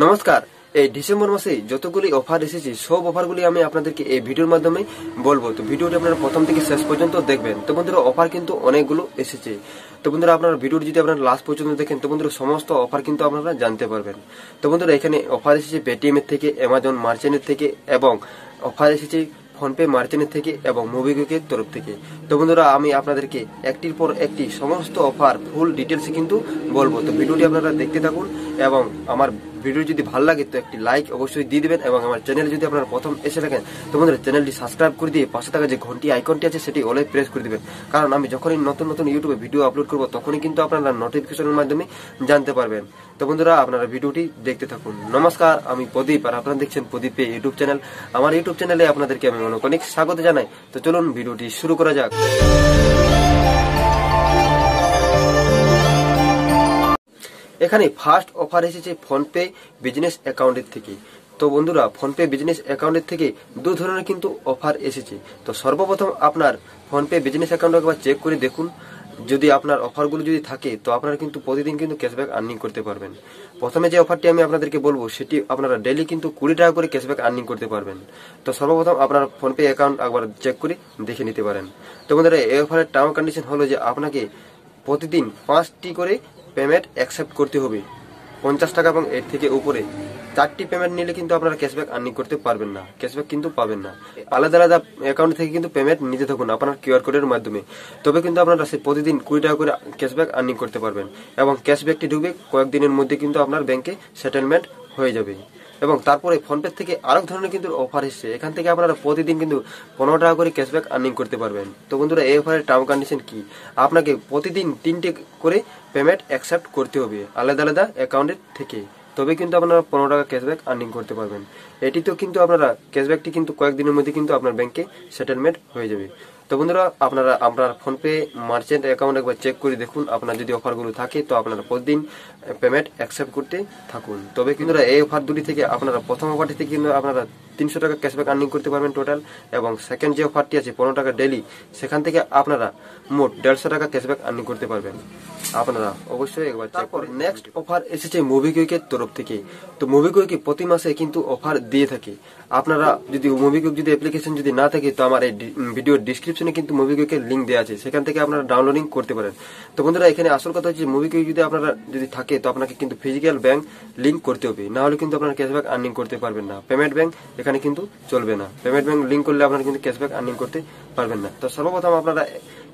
নমস্কার। এই ডিসেম্বর মাসে যতগুলি অফার এসেছে সব অফারগুলি আমি আপনাদেরকে এই ভিডিওর মাধ্যমে বলবো। তো ভিডিওটি আপনারা প্রথম থেকে শেষ পর্যন্ত দেখবেন। তো বন্ধুরা অফার কিন্তু অনেকগুলো এসেছে। তো বন্ধুরা আপনারা ভিডিওটি যদি আপনারা লাস্ট পর্যন্ত দেখেন তো বন্ধুরা সমস্ত অফার কিন্তু আপনারা জানতে পারবেন। তো বন্ধুরা এখানে অফার এসেছে পেটিএম এর থেকে, অ্যামাজন মার্চেন্টের থেকে এবং অফার এসেছে ফোনপে মার্চেন্টের থেকে এবং মোবিকুইকের তরফ থেকে। তো বন্ধুরা আমি আপনাদেরকে একটির পর একটি সমস্ত অফার ফুল ডিটেলসে কিন্তু বলবো। তো ভিডিওটি আপনারা দেখতে থাকুন এবং আমার ভিডিও যদি ভালো লাগে তো একটি লাইক অবশ্যই দিয়ে দিবেন এবং আমার চ্যানেলে যদি আপনারা প্রথম এসে থাকেন তো বন্ধুরা চ্যানেলটি সাবস্ক্রাইব করে দিয়ে পাশে থাকা যে ঘন্টি আইকনটি আছে সেটি অলে প্রেস করে দিবেন, কারণ আমি যখনই নতুন নতুন ইউটিউবে ভিডিও আপলোড করব তখনই কিন্তু আপনারা নোটিফিকেশনের মাধ্যমে জানতে পারবেন। তো বন্ধুরা আপনারা ভিডিওটি দেখতে থাকুন। নমস্কার, আমি প্রদীপ আর আপনারা দেখছেন প্রদীপে ইউটিউব চ্যানেল। আমার ইউটিউব চ্যানেলে আপনাদেরকে আমি অনেক স্বাগত জানাই। তো চলুন ভিডিওটি শুরু করা যাক। এখানে ফার্স্ট অফার এসেছে ফোনপে বিজনেস অ্যাকাউন্টের থেকে। তো বন্ধুরা ফোনপে বিজনেস অ্যাকাউন্টের থেকে দু ধরনের কিন্তু অফার এসেছে। তো সর্বপ্রথম আপনার ফোনপে বিজনেস অ্যাকাউন্ট একবার চেক করে দেখুন, যদি আপনার অফারগুলো যদি থাকে তো আপনারা কিন্তু প্রতিদিন কিন্তু ক্যাশব্যাক আর্নিং করতে পারবেন। প্রথমে যে অফারটি আমি আপনাদেরকে বলবো সেটি আপনারা ডেইলি কিন্তু 20 টাকা করে ক্যাশব্যাক আর্নিং করতে পারবেন। তো সর্বপ্রথম আপনার ফোনপে অ্যাকাউন্ট একবার চেক করে দেখে নিতে পারেন। তো বন্ধুরা এই অফারের টার্ম কন্ডিশন হলো যে আপনাকে প্রতিদিন 5টি করে পেমেন্ট অ্যাকসেপ্ট করতে হবে 50 টাকা এবং এর থেকে উপরে। 4টি পেমেন্ট নিলে কিন্তু আপনারা ক্যাশব্যাক আর্নিং করতে পারবেন না, ক্যাশব্যাক কিন্তু পাবেন না। আলাদা আলাদা অ্যাকাউন্ট থেকে কিন্তু পেমেন্ট নিতে থাকুন আপনার কিউআর কোডের মাধ্যমে, তবে কিন্তু আপনারা সেই প্রতিদিন 20 টাকা করে ক্যাশব্যাক আর্নিং করতে পারবেন এবং ক্যাশব্যাকটি ঢুকবে কয়েকদিনের মধ্যে কিন্তু আপনার ব্যাংকে সেটেলমেন্ট হয়ে যাবে। এবং তারপরে ফোনপে থেকে আরেক ধরনের কিন্তু অফার এসেছে, এখান থেকে আপনারা প্রতিদিন কিন্তু 15 টাকা করে ক্যাশব্যাক আর্নিং করতে পারবেন। তো বন্ধুরা এই অফারের টার্ম কন্ডিশন কি, আপনাকে প্রতিদিন 3টে করে পেমেন্ট অ্যাকসেপ্ট করতে হবে আলাদা আলাদা অ্যাকাউন্টের থেকে, তবে কিন্তু আপনারা 15 টাকা ক্যাশব্যাক আর্নিং করতে পারবেন। এটি তো কিন্তু আপনারা ক্যাশব্যাকটি কিন্তু কয়েকদিনের মধ্যে কিন্তু আপনার ব্যাংকে সেটেলমেন্ট হয়ে যাবে। তো বন্ধুরা আপনারা আপনার ফোনপে মার্চেন্ট অ্যাকাউন্ট একবার চেক করে দেখুন, আপনার যদি অফারগুলো থাকে তো আপনারা প্রতিদিন পেমেন্ট অ্যাকসেপ্ট করতে থাকুন। তবে কিন্তু এই অফার দুটি থেকে আপনারা প্রথম অফারটি থেকে কিন্তু আপনারা 300 টাকা ক্যাশব্যাক আর্নিং করতে পারবেন টোটাল, এবং সেকেন্ড যে অফারটি আছে 15 টাকা ডেইলি, সেখান থেকে আপনারা মোট 150 টাকা ক্যাশব্যাক আর্নিং করতে পারবেন। আপনারা অবশ্যই একবার চেক করুন। নেক্সট অফার এসেছে মোবিকুইকের তরফ থেকে। তো মোবিকুইকে প্রতি মাসে কিন্তু অফার দিয়ে থাকে। আপনারা যদি মোবিকুইক যদি অ্যাপ্লিকেশন যদি না থাকে তো আমার এই ভিডিওর ডিসক্রিপশনে কিন্তু মোবিকুইকের লিংক দেওয়া আছে, সেখান থেকে আপনারা ডাউনলোডিং করতে পারেন। তো বন্ধুরা এখানে আসল কথা হচ্ছে মোবিকুইক যদি আপনারা যদি থাকে তো আপনাকে কিন্তু ফিজিক্যাল ব্যাংক লিংক করতে হবে, না হলে কিন্তু আপনারা ক্যাশব্যাক আর্নিং করতে পারবেন না। পেমেন্ট ব্যাংক এখানে কিন্তু চলবে না, পেমেন্ট ব্যাংক লিংক করলে আপনারা কিন্তু ক্যাশব্যাক আর্নিং করতে পারবেন না। তো সর্বপ্রথম আপনারা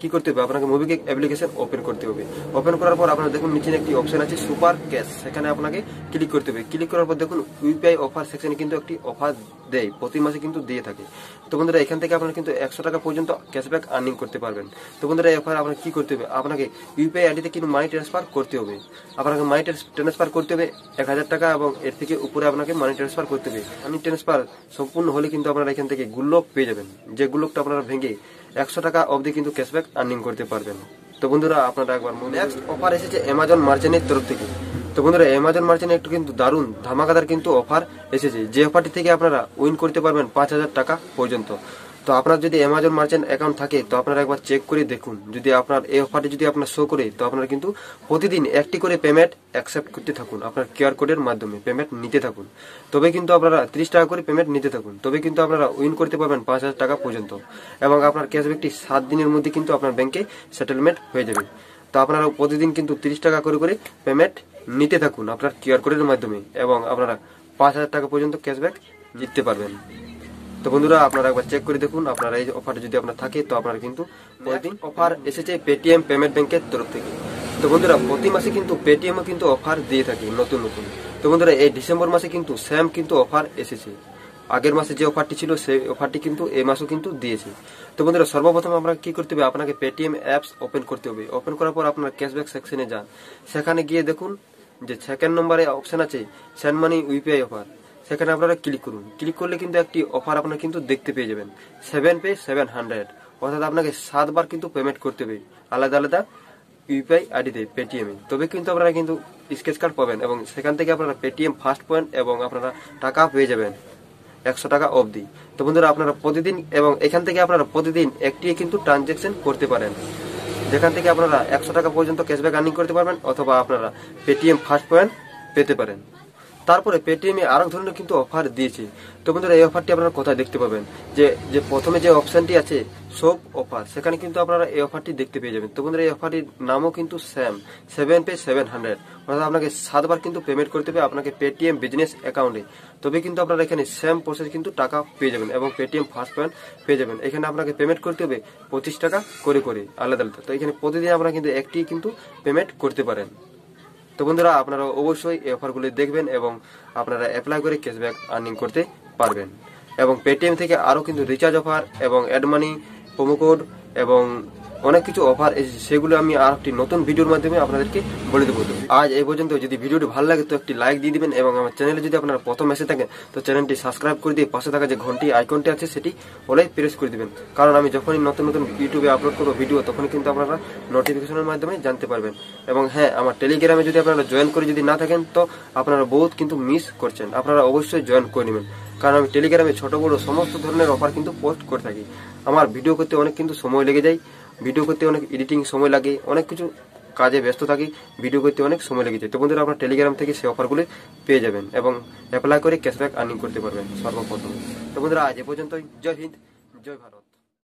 কি করতে হবে, আপনাকে মোবিকুইক অ্যাপ্লিকেশন ওপেন করতে হবে। ওপেন করার পর আপনারা দেখুন নিচে একটি অপশন আছে সুপার ক্যাশ, সেখানে আপনাকে ক্লিক করতে হবে। ক্লিক করার পর দেখুন ইউপিআই অফার সেকশনে কিন্তু একটি অফার দেয়, প্রতি মাসে কিন্তু দিয়ে থাকে। তো বন্ধুরা এখান থেকে আপনারা কিন্তু 100 টাকা পর্যন্ত ক্যাশব্যাক আর্নিং করতে পারবেন। তো বন্ধুরা এই অফার আপনাকে কি করতে হবে, আপনাকে ইউপিআই আইডিতে কিন্তু মানি ট্রান্সফার করতে হবে। আপনাকে মানি ট্রান্সফার করতে হবে 1000 টাকা এবং এর থেকে উপরে আপনাকে মানি ট্রান্সফার করতে হবে। মানি ট্রান্সফার সম্পূর্ণ হলে কিন্তু আপনারা এখান থেকে গুল্লক পেয়ে যাবেন, যে গুল্লকটা আপনারা ভেঙে 100 টাকা অবধি কিন্তু ক্যাশব্যাক আর্নিং করতে পারবেন। তো বন্ধুরা আপনারা একবার নেক্সট অফার এসেছে অ্যামাজন মার্চেন্টের তরফ থেকে। তো বন্ধুরা অ্যামাজন মার্চেন্ট একটু কিন্তু দারুণ ধামাকাদার কিন্তু অফার এসেছে, যে অফারটি থেকে আপনারা উইন করতে পারবেন 5000 টাকা পর্যন্ত। তো আপনার যদি অ্যামাজন মার্চেন্ট অ্যাকাউন্ট থাকে তো আপনারা একবার চেক করে দেখুন, যদি আপনার এই অফারটি যদি আপনার শো করে তো আপনারা কিন্তু প্রতিদিন একটি করে পেমেন্ট অ্যাকসেপ্ট করতে থাকুন, আপনার কিউআর কোডের মাধ্যমে পেমেন্ট নিতে থাকুন। তবে কিন্তু আপনারা 30 টাকা করে পেমেন্ট নিতে থাকুন, তবে কিন্তু আপনারা উইন করতে পারবেন 5000 টাকা পর্যন্ত এবং আপনার ক্যাশব্যাকটি 7 দিনের মধ্যে কিন্তু আপনার ব্যাংকে সেটেলমেন্ট হয়ে যাবে। তো আপনারা প্রতিদিন কিন্তু 30 টাকা করে করে পেমেন্ট নিতে থাকুন আপনার কিউআর কোডের মাধ্যমে এবং আপনারা 5000 টাকা পর্যন্ত ক্যাশব্যাক জিততে পারবেন। তো বন্ধুরা আপনারা একবার চেক করে দেখুন, আপনারা এই অফারটা যদি আপনার থাকে তো আপনারা কিন্তু প্রতিদিন অফার এসেছে পেটিএম পেমেন্ট ব্যাংকের তরফ থেকে। তো বন্ধুরা প্রতি মাসে কিন্তু পেটিএমও কিন্তু অফার দিয়ে থাকে নতুন নতুন। তো বন্ধুরা এই ডিসেম্বর মাসে কিন্তু সেম কিন্তু অফার এসেছে, আগের মাসে যে অফারটি ছিল সেই অফারটি কিন্তু এই মাসও কিন্তু দিয়েছে। তো বন্ধুরা সর্বপ্রথম আপনাকে কি করতে হবে, আপনাকে পেটিএম অ্যাপস ওপেন করতে হবে। ওপেন করার পর আপনার ক্যাশব্যাক সেকশনে যান, সেখানে গিয়ে দেখুন যে সেকেন্ড নম্বরে অপশন আছে সেন্ড মানি ইউপিআই অফার, সেখানে আপনারা ক্লিক করুন। ক্লিক করলে কিন্তু একটি অফার আপনারা কিন্তু দেখতে পেয়ে যাবেন 7 পে 700, অর্থাৎ আপনাকে 7 বার কিন্তু পেমেন্ট করতে হবে আলাদা আলাদা ইউপিআই আইডিতে পেটিএমে, তবে কিন্তু আপনারা কিন্তু স্কেচ কার্ড পাবেন এবং সেখান থেকে আপনারা পেটিএম ফার্স্ট পয়েন্ট এবং আপনারা টাকা পেয়ে যাবেন 100 টাকা অবধি। তো বন্ধুরা আপনারা প্রতিদিন এবং এখান থেকে আপনারা প্রতিদিন একটি কিন্তু ট্রানজেকশন করতে পারেন, যেখান থেকে আপনারা 100 টাকা পর্যন্ত ক্যাশব্যাক আর্নিং করতে পারবেন অথবা আপনারা পেটিএম ফার্স্ট পয়েন্ট পেতে পারেন। তারপরে পেটিএম আরেক ধরনের কিন্তু অফার দিয়েছে। তো বন্ধুরা এই অফারটি আপনারা কোথায় দেখতে পাবেন, যে প্রথমে যে অপশনটি আছে সব অফার, সেখানে কিন্তু আপনারা এই অফারটি দেখতে পেয়ে যাবেন। তো বন্ধুরা এই অফারটির নামও কিন্তু সেম 7 pay 700, অর্থাৎ আপনাকে 7 বার কিন্তু পেমেন্ট করতে হবে আপনাকে পেটিএম বিজনেস অ্যাকাউন্টে, তবে কিন্তু আপনারা এখানে সেম প্রসেস কিন্তু টাকা পেয়ে যাবেন এবং পেটিএম ফার্স্ট পয়েন্ট পেয়ে যাবেন। এখানে আপনাকে পেমেন্ট করতে হবে 25 টাকা করে করে আলাদা আলাদা। তো এখানে প্রতিদিন আপনারা কিন্তু একটি কিন্তু পেমেন্ট করতে পারেন। তো বন্ধুরা আপনারা অবশ্যই এই অফারগুলি দেখবেন এবং আপনারা অ্যাপ্লাই করে ক্যাশব্যাক আর্নিং করতে পারবেন। এবং পেটিএম থেকে আরও কিন্তু রিচার্জ অফার এবং অ্যাড মানি, প্রোমো কোড এবং অনেক কিছু অফার এসেছে, সেগুলো আমি আর একটি নতুন ভিডিওর মাধ্যমে আপনাদেরকে বলে দেবো। আজ এই পর্যন্ত। যদি ভিডিওটি ভালো লাগে তো একটি লাইক দিয়ে দিবেন এবং আমার চ্যানেলে যদি আপনারা প্রথম এসে থাকেন তো চ্যানেলটি সাবস্ক্রাইব করে দিয়ে পাশে থাকা যে ঘন্টি আইকনটি আছে সেটি ওলাই প্রেস করে দিবেন, কারণ আমি যখনই নতুন নতুন ইউটিউবে আপলোড করবো ভিডিও তখনই কিন্তু আপনারা নোটিফিকেশনের মাধ্যমে জানতে পারবেন। এবং হ্যাঁ, আমার টেলিগ্রামে যদি আপনারা জয়েন করে যদি না থাকেন তো আপনারা বহুত কিন্তু মিস করছেন, আপনারা অবশ্যই জয়েন করে নেবেন, কারণ আমি টেলিগ্রামে ছোট বড় সমস্ত ধরনের অফার কিন্তু পোস্ট করে থাকি। আমার ভিডিও করতে অনেক কিন্তু সময় লেগে যায়, ভিডিও করতে অনেক এডিটিং সময় লাগে, অনেক কিছু কাজে ব্যস্ত থাকি, ভিডিও করতে অনেক সময় লেগে যায়। তো বন্ধুরা আপনার টেলিগ্রাম থেকে সেই অফারগুলো পেয়ে যাবেন এবং অ্যাপ্লাই করে ক্যাশব্যাক আর্নিং করতে পারবেন সর্বপ্রথম। তো বন্ধুরা আজ এ পর্যন্তই। জয় হিন্দ, জয় ভারত।